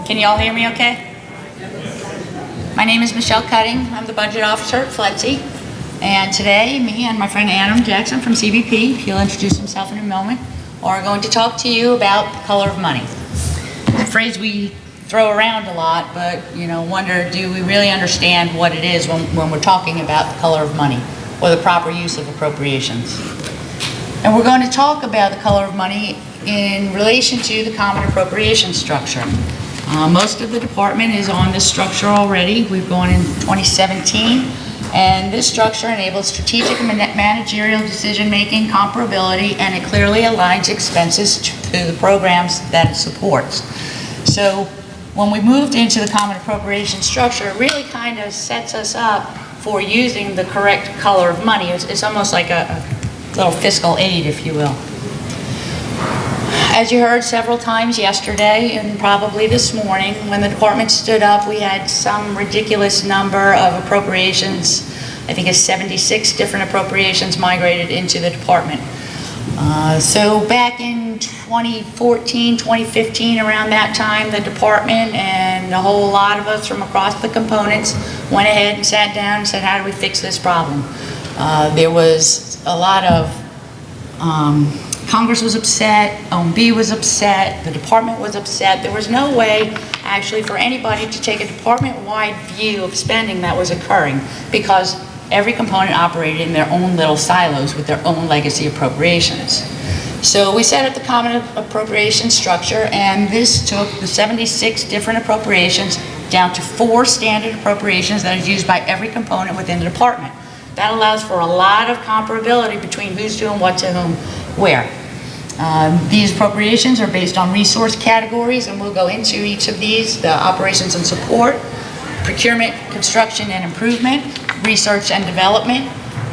Can you all hear me okay? My name is Michelle Cutting. I'm the budget officer at FLETC. And today, me and my friend Adam Jackson from CBP, he'll introduce himself in a moment, are going to talk to you about the color of money. It's a phrase we throw around a lot, but wonder, do we really understand what it is when we're talking about the color of money or the proper use of appropriations? And we're going to talk about the color of money in relation to the common appropriation structure. Most of the department is on this structure already. We've gone in 2017, and this structure enables strategic and managerial decision-making, comparability, and it clearly aligns expenses to the programs that it supports. So when we moved into the common appropriation structure, it really kind of sets us up for using the correct color of money. It's almost like a little fiscal aid, if you will. As you heard several times yesterday and probably this morning, when the department stood up, we had some ridiculous number of appropriations. I think it's 76 different appropriations migrated into the department. So back in 2014, 2015, around that time, the department and a whole lot of us from across the components went ahead and sat down and said, how do we fix this problem? There was a lot of Congress was upset, OMB was upset, the department was upset. There was no way actually for anybody to take a department-wide view of spending that was occurring because every component operated in their own little silos with their own legacy appropriations. So we set up the common appropriation structure, and this took the 76 different appropriations down to 4 standard appropriations that is used by every component within the department. That allows for a lot of comparability between who's doing what to whom, where. These appropriations are based on resource categories, and we'll go into each of these: the operations and support, procurement, construction and improvement, research and development,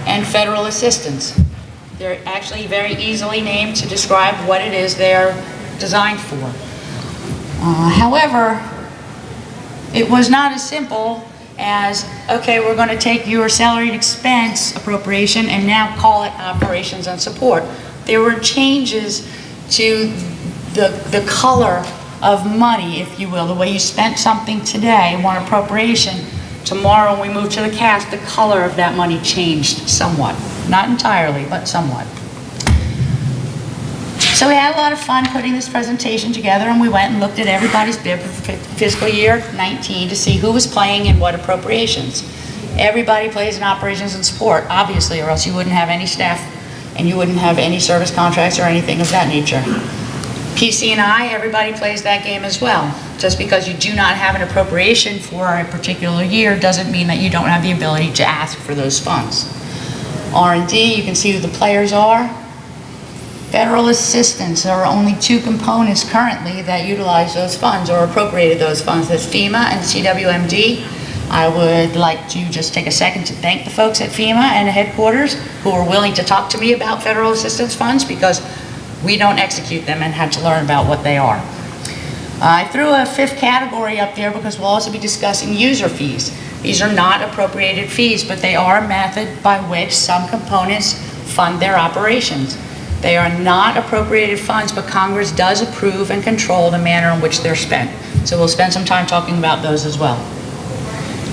and federal assistance. They're actually very easily named to describe what it is they're designed for. However, it was not as simple as, okay, we're going to take your salaried expense appropriation and now call it operations and support. There were changes to the color of money, if you will, the way you spent something today, one appropriation. Tomorrow when we move to the CAS, the color of that money changed somewhat. Not entirely, but somewhat. So we had a lot of fun putting this presentation together, and we went and looked at everybody's bid for fiscal year 19 to see who was playing in what appropriations. Everybody plays in operations and support, obviously, or else you wouldn't have any staff and you wouldn't have any service contracts or anything of that nature. PC&I, everybody plays that game as well. Just because you do not have an appropriation for a particular year doesn't mean that you don't have the ability to ask for those funds. R&D, you can see who the players are. Federal assistance, there are only 2 components currently that utilize those funds or appropriated those funds. That's FEMA and CWMD. I would like to just take a second to thank the folks at FEMA and the headquarters who are willing to talk to me about federal assistance funds, because we don't execute them and had to learn about what they are. I threw a 5th category up there because we'll also be discussing user fees. These are not appropriated fees, but they are a method by which some components fund their operations. They are not appropriated funds, but Congress does approve and control the manner in which they're spent. So we'll spend some time talking about those as well.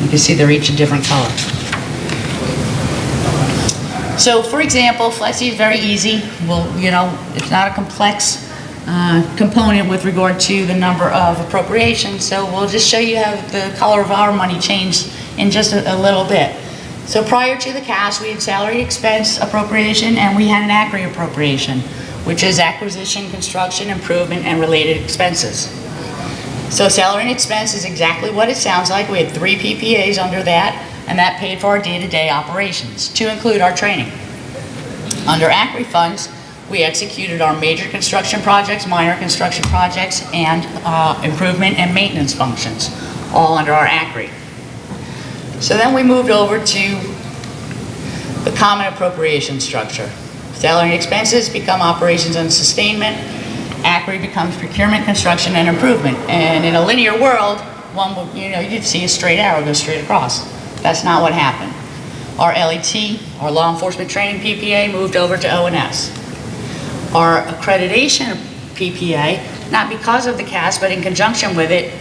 You can see they're each a different color. So for example, FLETC is very easy. Well, it's not a complex component with regard to the number of appropriations. So we'll just show you how the color of our money changed in just a little bit. So prior to the CAS, we had salary expense appropriation and we had an ACRI appropriation, which is acquisition, construction, improvement, and related expenses. So salary and expense is exactly what it sounds like. We had 3 PPAs under that, and that paid for our day-to-day operations, to include our training. Under ACRI funds, we executed our major construction projects, minor construction projects, and improvement and maintenance functions, all under our ACRI. So then we moved over to the common appropriation structure. Salary and expenses become operations and sustainment. ACRI becomes procurement, construction, and improvement. And in a linear world, one would, you'd see a straight arrow go straight across. That's not what happened. Our LET, our law enforcement training PPA, moved over to O&S. Our accreditation PPA, not because of the CAS, but in conjunction with it,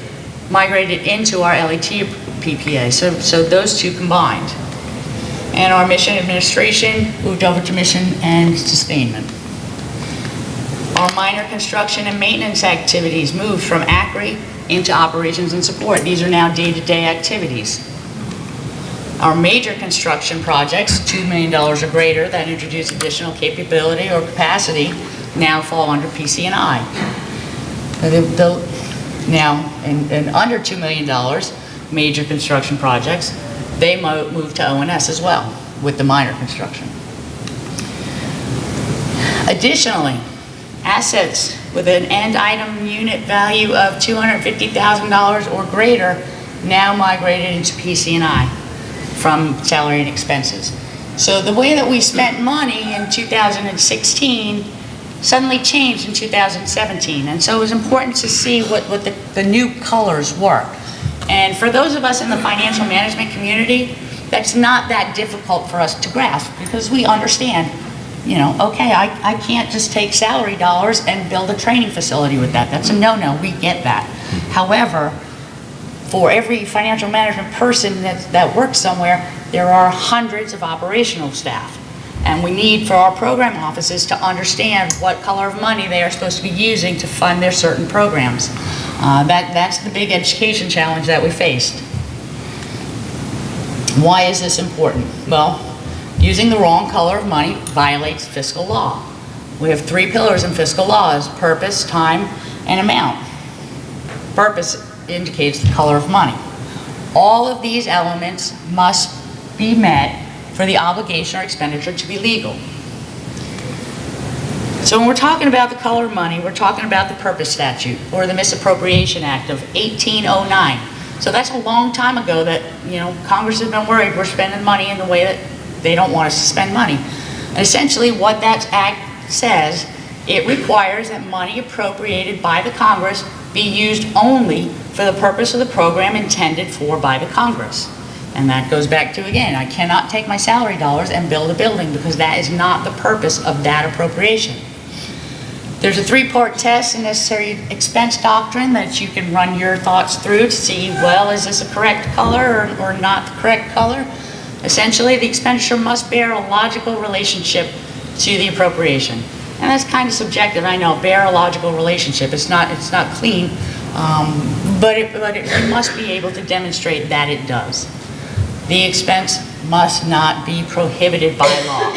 migrated into our LET PPA, so those two combined. And our mission administration moved over to mission and sustainment. Our minor construction and maintenance activities moved from ACRI into operations and support. These are now day-to-day activities. Our major construction projects, $2 million or greater, that introduce additional capability or capacity, now fall under PC&I. Now, and under $2 million, major construction projects, they move to O&S as well with the minor construction. Additionally, assets with an end item unit value of $250,000 or greater now migrated into PC&I from salary and expenses. So the way that we spent money in 2016 suddenly changed in 2017, and so it was important to see what the new colors were. And for those of us in the financial management community, that's not that difficult for us to grasp, because we understand, you know, okay, I can't just take salary dollars and build a training facility with that. That's a no-no, we get that. However, for every financial management person that works somewhere, there are hundreds of operational staff. And we need for our program offices to understand what color of money they are supposed to be using to fund their certain programs. That's the big education challenge that we faced. Why is this important? Well, using the wrong color of money violates fiscal law. We have 3 pillars in fiscal laws: purpose, time, and amount. Purpose indicates the color of money. All of these elements must be met for the obligation or expenditure to be legal. So when we're talking about the color of money, we're talking about the purpose statute, or the Misappropriation Act of 1809. So that's a long time ago that, you know, Congress has been worried we're spending money in the way that they don't want us to spend money. And essentially what that act says, it requires that money appropriated by the Congress be used only for the purpose of the program intended for by the Congress. And that goes back to, again, I cannot take my salary dollars and build a building, because that is not the purpose of that appropriation. There's a 3-part test and necessary expense doctrine that you can run your thoughts through to see, well, is this a correct color or not the correct color? Essentially, the expenditure must bear a logical relationship to the appropriation. And that's kind of subjective, I know, bear a logical relationship. It's not clean, but it must be able to demonstrate that it does. The expense must not be prohibited by law.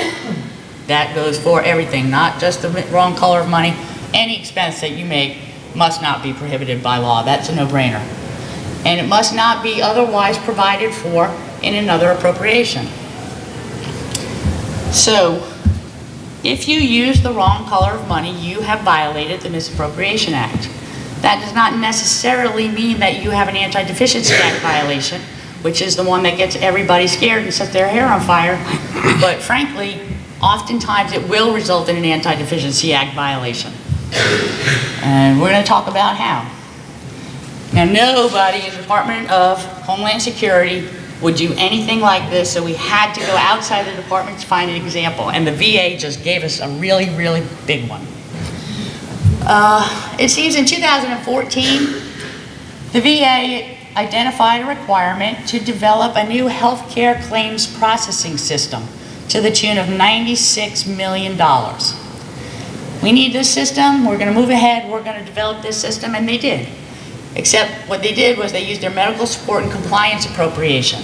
That goes for everything, not just the wrong color of money. Any expense that you make must not be prohibited by law. That's a no-brainer. And it must not be otherwise provided for in another appropriation. So, if you use the wrong color of money, you have violated the Misappropriation Act. That does not necessarily mean that you have an Anti-Deficiency Act violation, which is the one that gets everybody scared and sets their hair on fire. But frankly, oftentimes it will result in an Anti-Deficiency Act violation. And we're going to talk about how. Now, nobody in the Department of Homeland Security would do anything like this, so we had to go outside the department to find an example. And the VA just gave us a really, really big one. It seems in 2014, the VA identified a requirement to develop a new healthcare claims processing system to the tune of $96 million. We need this system, we're going to move ahead, we're going to develop this system, and they did. Except what they did was they used their medical support and compliance appropriation.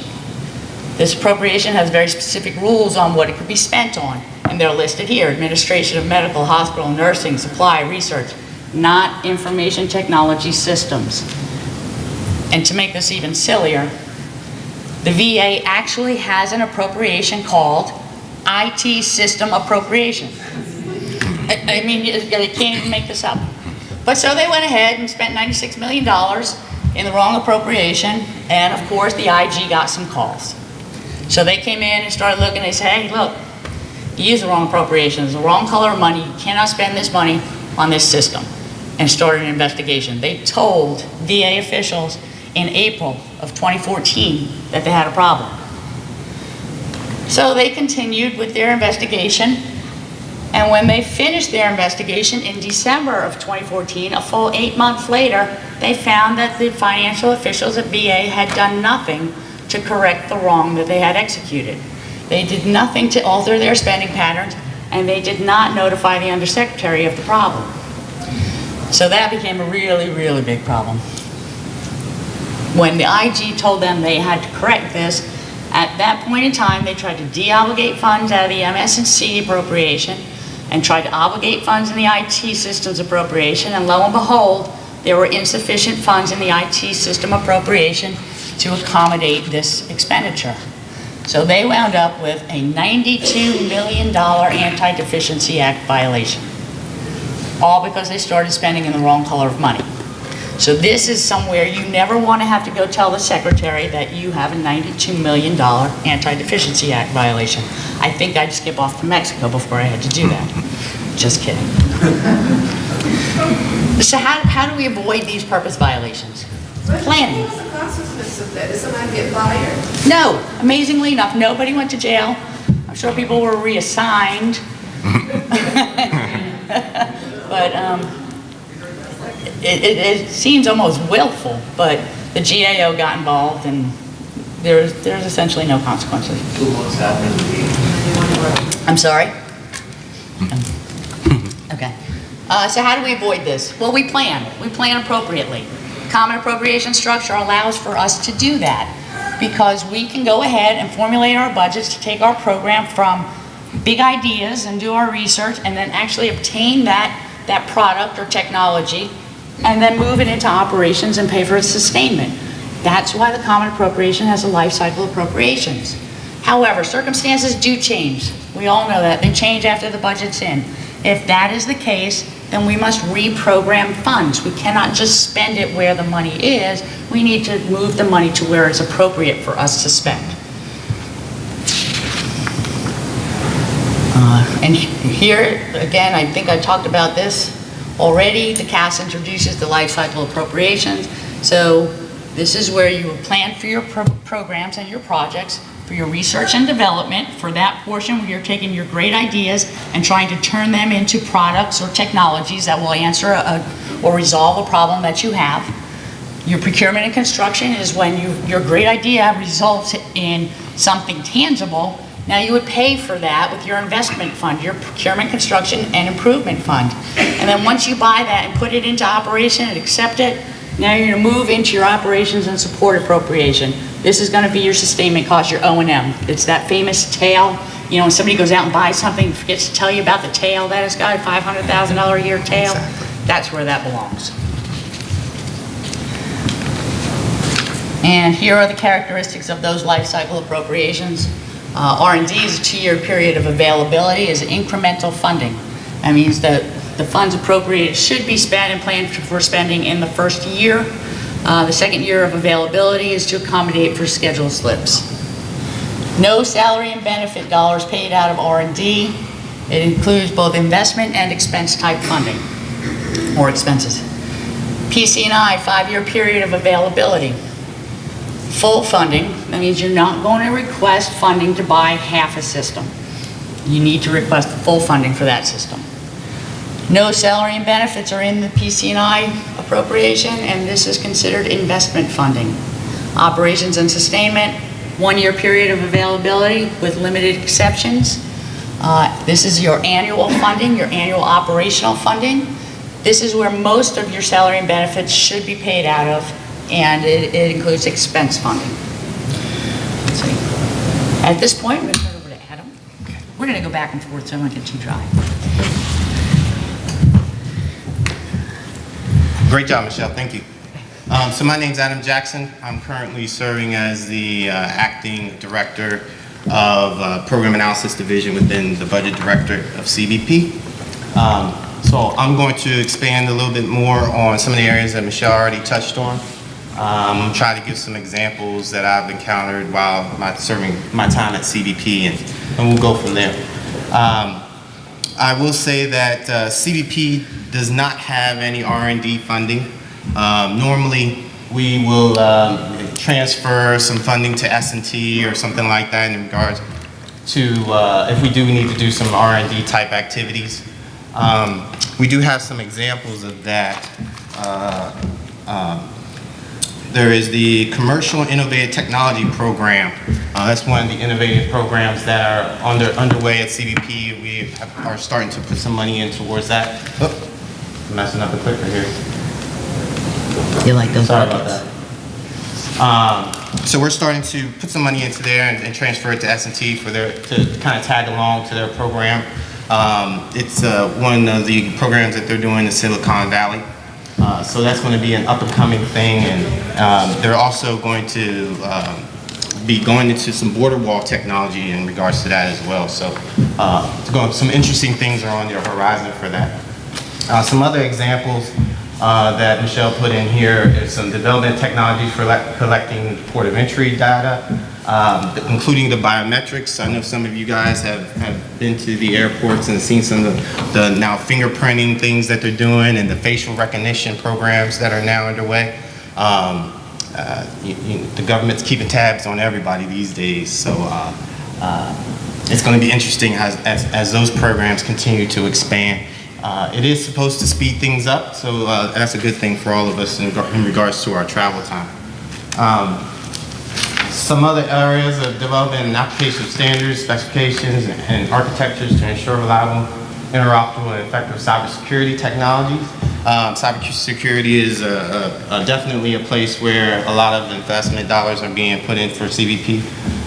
This appropriation has very specific rules on what it could be spent on, and they're listed here: administration of medical, hospital, nursing, supply, research, not information technology systems. And to make this even sillier, the VA actually has an appropriation called IT System Appropriation. I mean, you can't even make this up. But so they went ahead and spent $96 million in the wrong appropriation, and of course the IG got some calls. So they came in and started looking, they said, hey, look, you used the wrong appropriations, the wrong color of money, you cannot spend this money on this system, and started an investigation. They told VA officials in April of 2014 that they had a problem. So they continued with their investigation, and when they finished their investigation in December of 2014, a full 8 months later, they found that the financial officials at VA had done nothing to correct the wrong that they had executed. They did nothing to alter their spending patterns, and they did not notify the undersecretary of the problem. So that became a really, really big problem. When the IG told them they had to correct this, at that point in time, they tried to de-obligate funds out of the MS&C appropriation and tried to obligate funds in the IT systems appropriation, and lo and behold, there were insufficient funds in the IT system appropriation to accommodate this expenditure. So they wound up with a $92 million Anti-Deficiency Act violation, all because they started spending in the wrong color of money. So this is somewhere you never want to have to go tell the secretary that you have a $92 million Anti-Deficiency Act violation. I think I'd skip off to Mexico before I had to do that. Just kidding. So how do we avoid these purpose violations? Planning. What was the consequence of that? Did somebody get fired? No, amazingly enough, nobody went to jail. I'm sure people were reassigned. But it seems almost willful, but the GAO got involved, and there's essentially no consequences. I'm sorry? Okay. So how do we avoid this? Well, we plan. We plan appropriately. Common appropriation structure allows for us to do that because we can go ahead and formulate our budgets to take our program from big ideas and do our research and then actually obtain that product or technology and then move it into operations and pay for its sustainment. That's why the common appropriation has a life cycle appropriations. However, circumstances do change. We all know that. They change after the budget's in. If that is the case, then we must reprogram funds. We cannot just spend it where the money is. We need to move the money to where it's appropriate for us to spend. And here, again, I think I talked about this already. The CAS introduces the life cycle appropriations. So this is where you will plan for your programs and your projects, for your research and development, for that portion where you're taking your great ideas and trying to turn them into products or technologies that will answer or resolve a problem that you have. Your procurement and construction is when your great idea results in something tangible. Now you would pay for that with your investment fund, your procurement, construction, and improvement fund. And then once you buy that and put it into operation and accept it, now you're going to move into your operations and support appropriation. This is going to be your sustainment cost, your O&M. It's that famous tail. You know, when somebody goes out and buys something and forgets to tell you about the tail that it's got, a $500,000 a year tail. Exactly. That's where that belongs. And here are the characteristics of those life cycle appropriations. R&D is a 2-year period of availability, is incremental funding. That means that the funds appropriated should be spent and planned for spending in the first year. The second year of availability is to accommodate for schedule slips. No salary and benefit dollars paid out of R&D. It includes both investment and expense type funding, or expenses. PC&I, 5-year period of availability. Full funding, that means you're not going to request funding to buy half a system. You need to request full funding for that system. No salary and benefits are in the PC&I appropriation, and this is considered investment funding. Operations and sustainment, 1-year period of availability with limited exceptions. This is your annual funding, your annual operational funding. This is where most of your salary and benefits should be paid out of, and it includes expense funding. Let's see. At this point, I'm going to turn it over to Adam. We're going to go back and forth so I don't get too dry. Great job, Michelle. Thank you. So my name's Adam Jackson. I'm currently serving as the acting director of Program Analysis Division within the Budget Directorate of CBP. So I'm going to expand a little bit more on some of the areas that Michelle already touched on. I'm going to try to give some examples that I've encountered while serving my time at CBP, and we'll go from there. I will say that CBP does not have any R&D funding. Normally, we will transfer some funding to S&T or something like that in regards to if we do need to do some R&D type activities. We do have some examples of that There is the Commercial Innovative Technology Program. That's one of the innovative programs that are underway at CBP. We are starting to put some money in towards that. Oh, I'm messing up the clicker here. You like those Sorry about buckets? that. So we're starting to put some money into there and transfer it to S&T to kind of tag along to their program. It's one of the programs that they're doing in Silicon Valley. So that's going to be an up-and-coming thing, and they're also going to be going into some border wall technology in regards to that as well. So some interesting things are on the horizon for that. Some other examples that Michelle put in here is some development technology for collecting port of entry data, including the biometrics. I know some of you guys have been to the airports and seen some of the now fingerprinting things that they're doing and the facial recognition programs that are now underway. The government's keeping tabs on everybody these days, so it's going to be interesting as those programs continue to expand. It is supposed to speed things up, so that's a good thing for all of us in regards to our travel time. Some other areas of development and application of standards, specifications, and architectures to ensure reliable, interoperable, and effective cybersecurity technologies. Cybersecurity is definitely a place where a lot of investment dollars are being put in for CBP.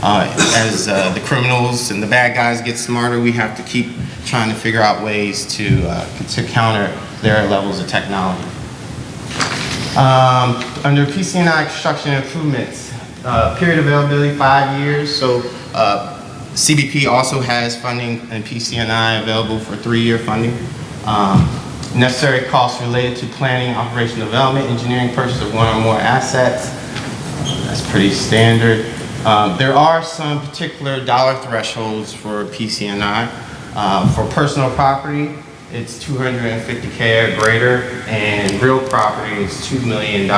As the criminals and the bad guys get smarter, we have to keep trying to figure out ways to counter their levels of technology. Under PCNI construction improvements, period availability 5 years. So CBP also has funding and PCNI available for 3-year funding. Necessary costs related to planning, operation development, engineering, purchase of one or more assets. That's pretty standard. There are some particular dollar thresholds for PCNI. For personal property, it's $250K or greater, and real property is $2 million.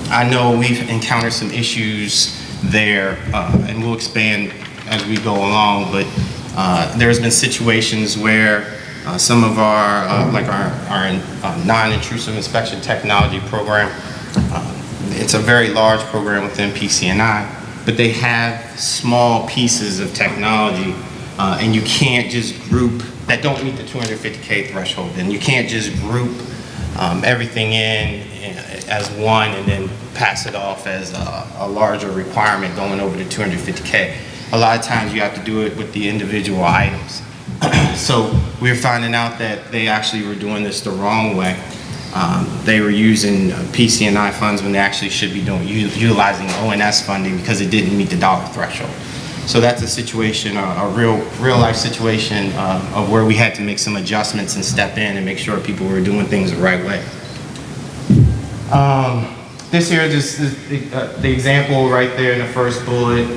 I know we've encountered some issues there, and we'll expand as we go along, but there's been situations where some of our, like our non-intrusive inspection technology program, it's a very large program within PCNI, but they have small pieces of technology, and you can't just group, that don't meet the 250K threshold, and you can't just group everything in as one and then pass it off as a larger requirement going over to 250K. A lot of times you have to do it with the individual items. So we're finding out that they actually were doing this the wrong way. They were using PCNI funds when they actually should be utilizing ONS funding because it didn't meet the dollar threshold. So that's a situation, a real life situation of where we had to make some adjustments and step in and make sure people were doing things the right way. This here is the example right there in the first bullet.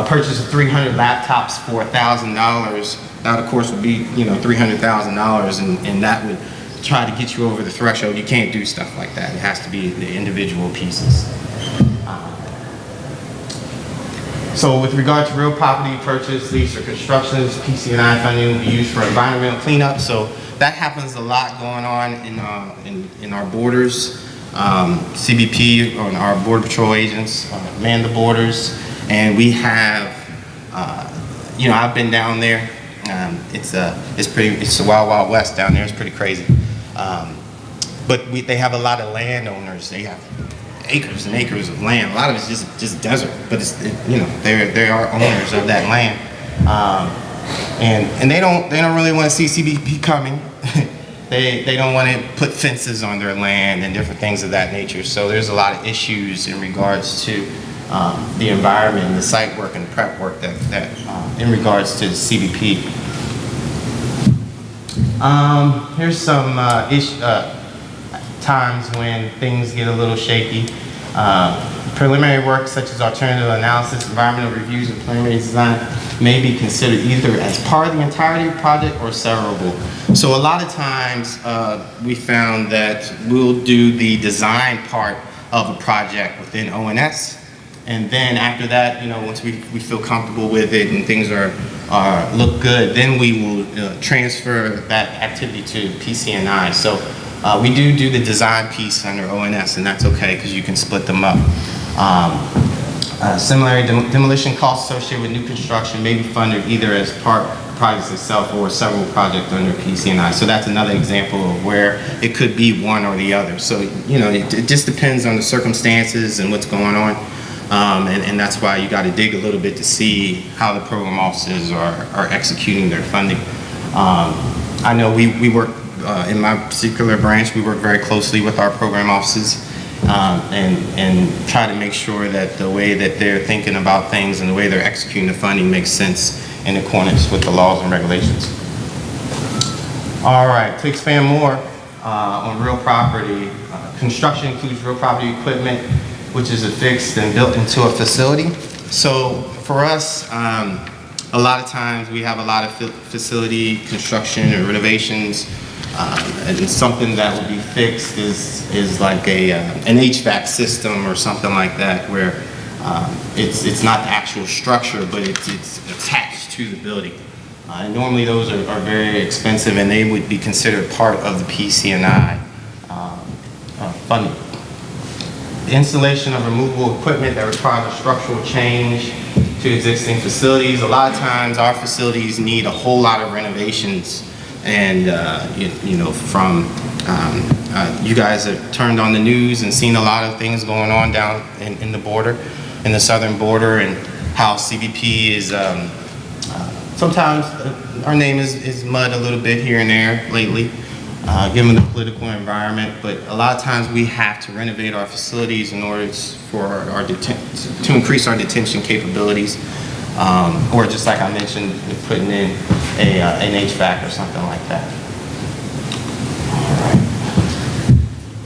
Purchase of 300 laptops for $1,000. That of course would be, $300,000, and that would try to get you over the threshold. You can't do stuff like that. It has to be the individual pieces. So with regard to real property purchase, lease, or constructions, PCNI funding will be used for environmental cleanup. So that happens a lot going on in our borders. CBP, or our Border Patrol agents, man the borders, and we have, I've been down there. It's the wild, wild west down there. It's pretty crazy. But they have a lot of landowners. They have acres and acres of land. A lot of it's just desert, but they are owners of that land, and they don't really want to see CBP coming. They don't want to put fences on their land and different things of that nature. So there's a lot of issues in regards to the environment, and the site work, and the prep work that in regards to the CBP. Here's some times when things get a little shaky. Preliminary work such as alternative analysis, environmental reviews, and preliminary design may be considered either as part of the entirety of the project or severable. So a lot of times we found that we'll do the design part of a project within ONS, and then after that, once we feel comfortable with it and things look good, then we will transfer that activity to PCNI. So We do the design piece under ONS, and that's okay because you can split them up. Similarly, demolition costs associated with new construction may be funded either as part of the project itself or several projects under PCNI. So that's another example of where it could be one or the other. So, you know, it just depends on the circumstances and what's going on. And that's why you got to dig a little bit to see how the program officers are executing their funding. I know we work, in my particular branch, we work very closely with our program officers. And try to make sure that the way that they're thinking about things and the way they're executing the funding makes sense in accordance with the laws and regulations. All right, to expand more on real property, construction includes real property equipment, which is affixed and built into a facility. So for us, a lot of times we have a lot of facility construction or renovations. And something that will be fixed is like an HVAC system or something like that, where it's not the actual structure, but it's attached to the building. And normally those are very expensive, and they would be considered part of the PCNI funding. The installation of removable equipment that requires a structural change to existing facilities. A lot of times our facilities need a whole lot of renovations. And, you know, from, you guys have turned on the news and seen a lot of things going on down in the border, in the southern border, and how CBP is, sometimes our name is mud a little bit here and there lately, given the political environment, but a lot of times we have to renovate our facilities in order for to increase our detention capabilities. Or just like I mentioned, putting in an HVAC or something like that. All right.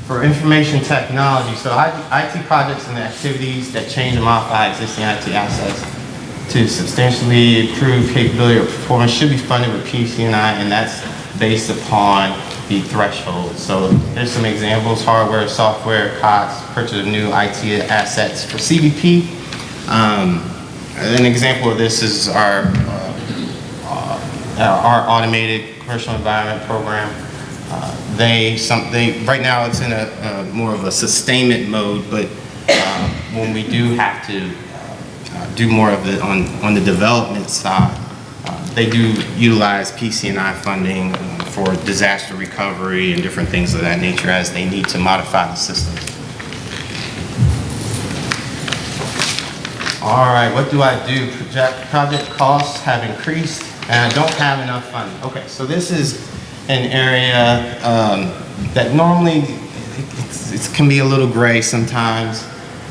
For information technology, so IT projects and activities that change and modify existing IT assets to substantially improve capability or performance should be funded with PCNI, and that's based upon the threshold. So there's some examples: hardware, software, COTS, purchase of new IT assets for CBP. An example of this is our automated commercial environment program. Right now it's in a more of a sustainment mode, but when we do have to do more of it on the development side, they do utilize PCNI funding for disaster recovery and different things of that nature as they need to modify the system. All right, what do I do? Project costs have increased and I don't have enough funding. Okay, so this is an area that normally it can be a little gray sometimes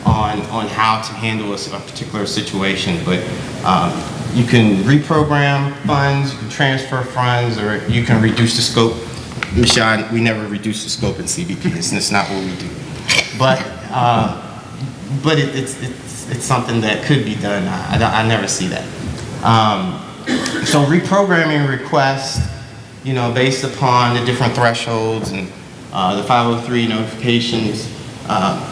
on how to handle a particular situation, but you can reprogram funds, you can transfer funds, or you can reduce the scope. Michelle, we never reduce the scope in CBP. It's not what we do. But it's something that could be done. I never see that. So reprogramming requests, you know, based upon the different thresholds and the 503 notifications,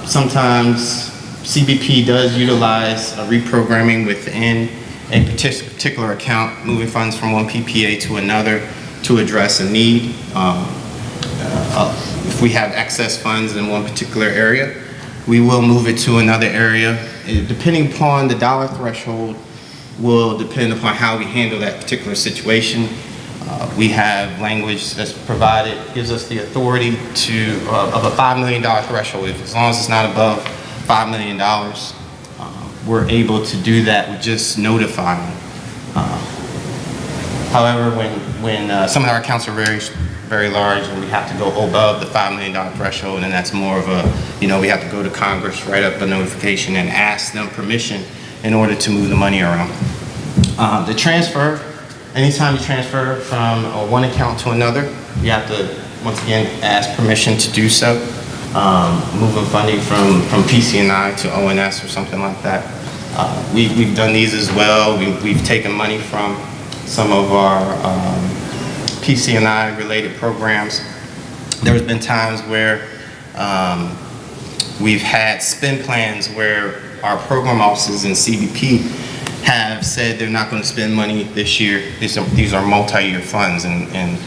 sometimes CBP does utilize reprogramming within a particular account, moving funds from one PPA to another to address a need. If we have excess funds in one particular area, we will move it to another area. Depending upon the dollar threshold will depend upon how we handle that particular situation. We have language that's provided, gives us the authority of a $5 million threshold. As long as it's not above $5 million, we're able to do that with just notifying. However, when some of our accounts are very large and we have to go above the $5 million threshold, and that's more of a, you know, we have to go to Congress, write up a notification and ask them permission in order to move the money around. The transfer, anytime you transfer from one account to another, you have to, once again, ask permission to do so. Moving funding from PCNI to ONS or something like that. We've done these as well. We've taken money from some of our PCNI related programs. There's been times where we've had spend plans where our program officers in CBP have said they're not going to spend money this year. These are multi-year funds, and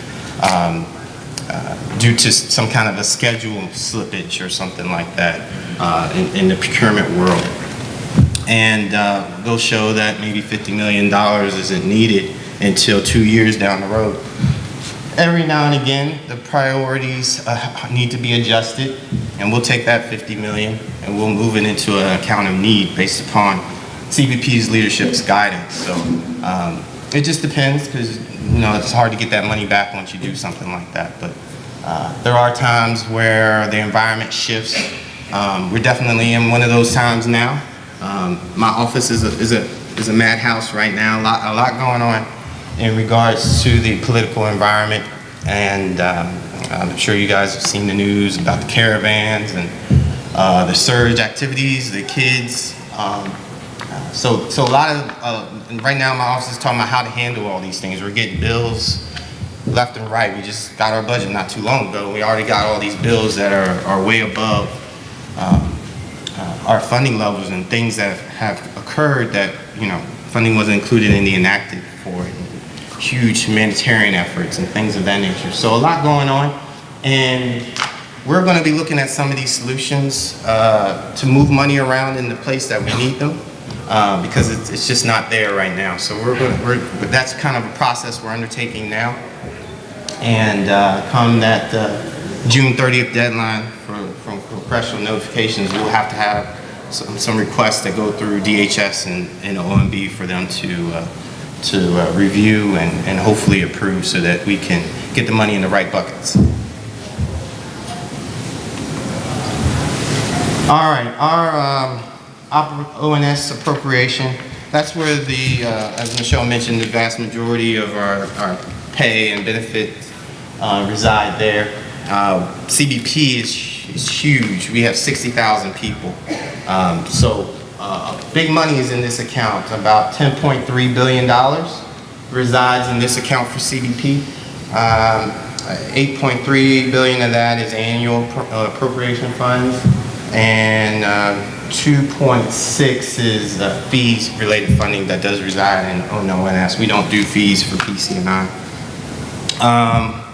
due to some kind of a schedule slippage or something like that in the procurement world. And they'll show that maybe $50 million isn't needed until 2 years down the road. Every now and again, the priorities need to be adjusted, and we'll take that 50 million and we'll move it into an account of need based upon CBP's leadership's guidance. So it just depends, because it's hard to get that money back once you do something like that. But there are times where the environment shifts. We're definitely in one of those times now. My office is a madhouse right now. A lot going on in regards to the political environment, and I'm sure you guys have seen the news about the caravans and the surge activities, the kids. So a lot of, right now my office is talking about how to handle all these things. We're getting bills left and right. We just got our budget not too long ago. We already got all these bills that are way above our funding levels, and things that have occurred that, funding wasn't included in the enacted for it. Huge humanitarian efforts and things of that nature. So a lot going on, and we're going to be looking at some of these solutions to move money around in the place that we need them, because it's just not there right now. So that's kind of a process we're undertaking now, and come that June 30th deadline from congressional notifications, we'll have to have some requests that go through DHS and OMB for them to review and hopefully approve, so that we can get the money in the right buckets. All right, our ONS appropriation, that's where as Michelle mentioned, the vast majority of our pay and benefits reside there. CBP is huge. We have 60,000 people. So big money is in this account. About $10.3 billion resides in this account for CBP. 8.3 billion of that is annual appropriation funds, and 2.6 is fees related funding that does reside in ONS. We don't do fees for PCNI.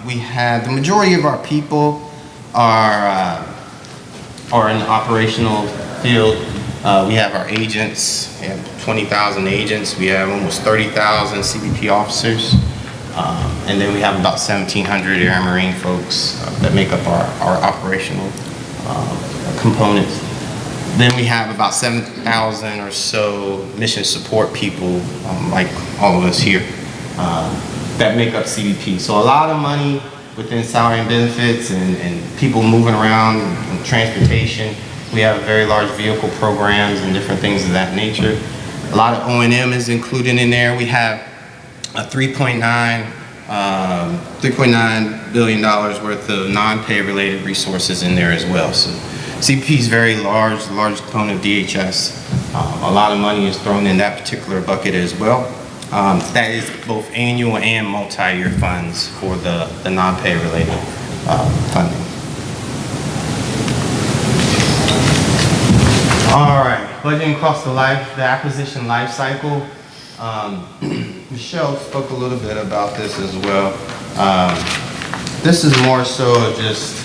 We have the majority of our people are in the operational field. We have our agents. We have 20,000 agents. We have almost 30,000 CBP officers. And then we have about 1,700 Air and Marine folks that make up our operational components. Then we have about 7,000 or so mission support people, like all of us here, that make up CBP. So a lot of money within salary and benefits and people moving around and transportation. We have very large vehicle programs and different things of that nature. A lot of O&M is included in there. We have a $3.9 billion worth of non-pay related resources in there as well. So CBP is very large component of DHS. A lot of money is thrown in that particular bucket as well. That is both annual and multi-year funds for the non-pay related funding. All right, budgeting cost of life, the acquisition life cycle. Michelle spoke a little bit about this as well. This is more so just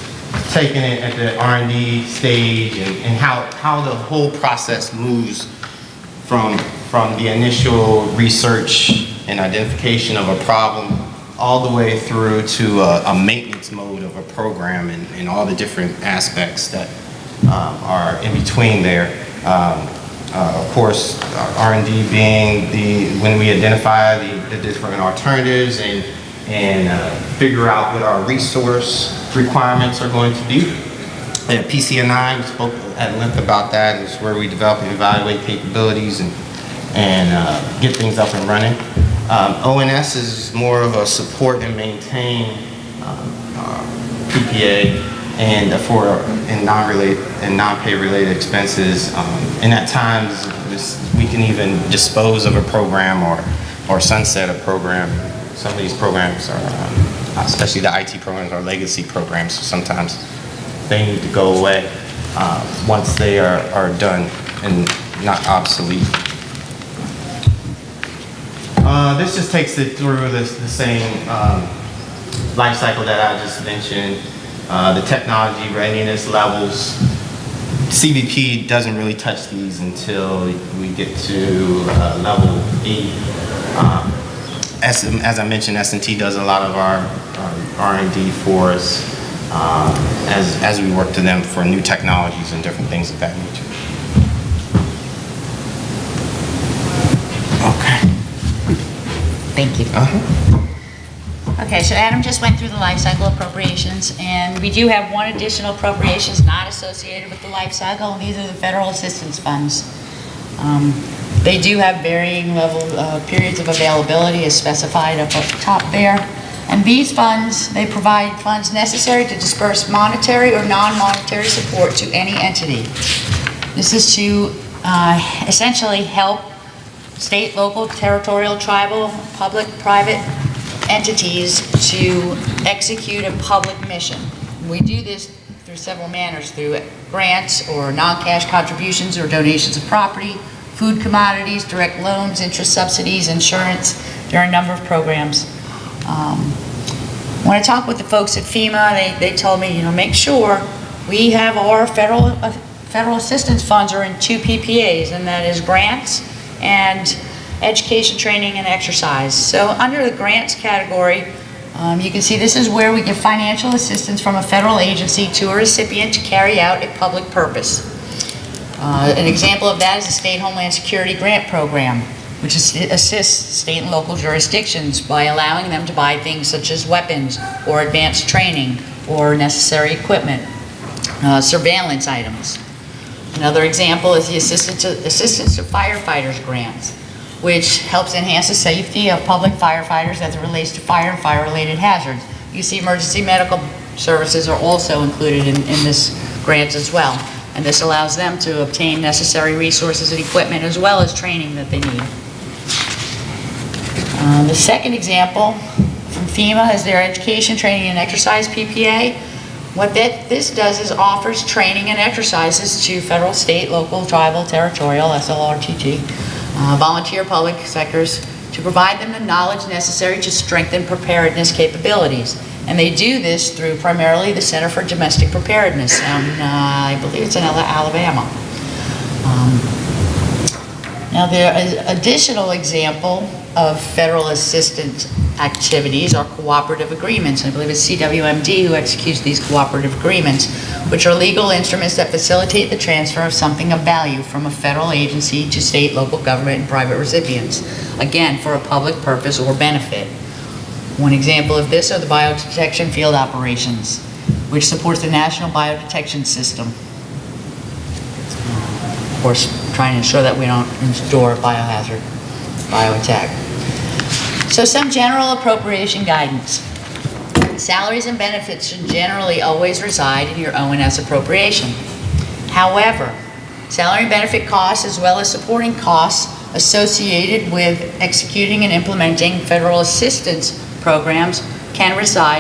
taking it at the R&D stage and how the whole process moves from the initial research and identification of a problem all the way through to a maintenance mode of a program and all the different aspects that are in between there. Of course, R&D being when we identify the different alternatives and figure out what our resource requirements are going to be. At PCNI, we spoke at length about that. It's where we develop and evaluate capabilities and get things up and running. ONS is more of a support and maintain PPA and non-pay related expenses. And at times, we can even dispose of a program or sunset a program. Some of these programs are, especially the IT programs, are legacy programs, so sometimes they need to go away once they are done and not obsolete. This just takes it through the same life cycle that I just mentioned, the technology readiness levels. CBP doesn't really touch these until we get to level 8. As I mentioned, S&T does a lot of our R&D for us as we work to them for new technologies and different things of that nature. Okay. Thank you. Okay, so Adam just went through the life cycle appropriations, and we do have one additional appropriations not associated with the life cycle, and these are the federal assistance funds. They do have varying level periods of availability as specified up at the top there. And these funds, they provide funds necessary to disperse monetary or non-monetary support to any entity. This is to essentially help state, local, territorial, tribal, public, private entities to execute a public mission. We do this through several manners, through grants or non-cash contributions or donations of property, food commodities, direct loans, interest subsidies, insurance. There are a number of programs. When I talked with the folks at FEMA, they told me, make sure we have our federal assistance funds are in 2 PPAs, and that is grants and education, training, and exercise. So under the grants category, you can see this is where we give financial assistance from a federal agency to a recipient to carry out a public purpose. An example of that is the State Homeland Security Grant Program, which assists state and local jurisdictions by allowing them to buy things such as weapons or advanced training or necessary equipment, surveillance items. Another example is the Assistance to Firefighters Grants, which helps enhance the safety of public firefighters as it relates to fire and fire-related hazards. You see emergency medical services are also included in this grant as well. And this allows them to obtain necessary resources and equipment as well as training that they need. The second example from FEMA is their Education, Training, and Exercise PPA. What this does is offers training and exercises to federal, state, local, tribal, territorial, SLRTT, volunteer public sectors to provide them the knowledge necessary to strengthen preparedness capabilities. And they do this through primarily the Center for Domestic Preparedness, I believe it's in Alabama. Now, there is an additional example of federal assistance activities are cooperative agreements. I believe it's CWMD who executes these cooperative agreements, which are legal instruments that facilitate the transfer of something of value from a federal agency to state, local government, and private recipients, again, for a public purpose or benefit. One example of this are the biodetection field operations, which supports the National Biodetection System. Of course, trying to ensure that we don't endure biohazard, bioattack. So some general appropriation guidance. Salaries and benefits should generally always reside in your O&S appropriation. However, salary and benefit costs as well as supporting costs associated with executing and implementing federal assistance programs can reside